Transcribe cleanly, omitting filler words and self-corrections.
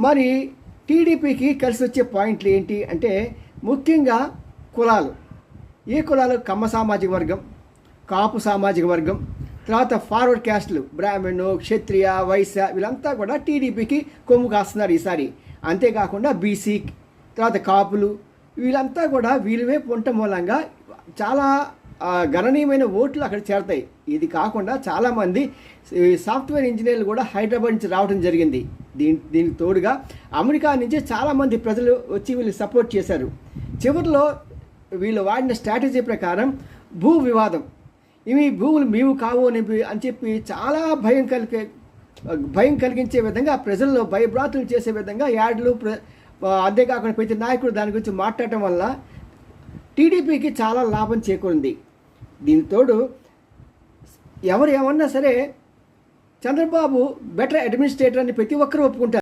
మరి టీడీపీకి కలిసి వచ్చే పాయింట్లు ఏంటి అంటే ముఖ్యంగా కులాలు. ఈ కులాలు కమ్మ సామాజిక వర్గం, కాపు సామాజిక వర్గం, తర్వాత ఫార్వర్డ్ క్యాస్టులు బ్రాహ్మణు, క్షత్రియ, వైశ్య వీళ్ళంతా కూడా టీడీపీకి కొమ్ము కాస్తున్నారు ఈసారి. అంతేకాకుండా బీసీ, తర్వాత కాపులు వీళ్ళంతా కూడా వీళ్ళ వైపు ఉండటం మూలంగా చాలా గణనీయమైన ఓట్లు అక్కడ చేరతాయి. ఇది కాకుండా చాలామంది సాఫ్ట్వేర్ ఇంజనీర్లు కూడా హైదరాబాద్ నుంచి రావడం జరిగింది. దీనికి తోడుగా అమెరికా నుంచి చాలామంది ప్రజలు వచ్చి వీళ్ళు సపోర్ట్ చేశారు. చివరిలో వీళ్ళు వాడిన స్ట్రాటజీ ప్రకారం భూ వివాదం, ఇవి భూములు మీవు కావు అని చెప్పి చాలా భయం కలిగించే విధంగా ప్రజల్లో భయభ్రాంతులు చేసే విధంగా యాడ్లు, అంతేకాకుండా ప్రతి నాయకుడు దాని గురించి మాట్లాడటం వల్ల టీడీపీకి చాలా లాభం చేకూరింది. దీనికి తోడు ఎవరు ఏమన్నా సరే చంద్రబాబు బెటర్ అడ్మినిస్ట్రేటర్ అని ప్రతి ఒక్కరూ ఒప్పుకుంటారు.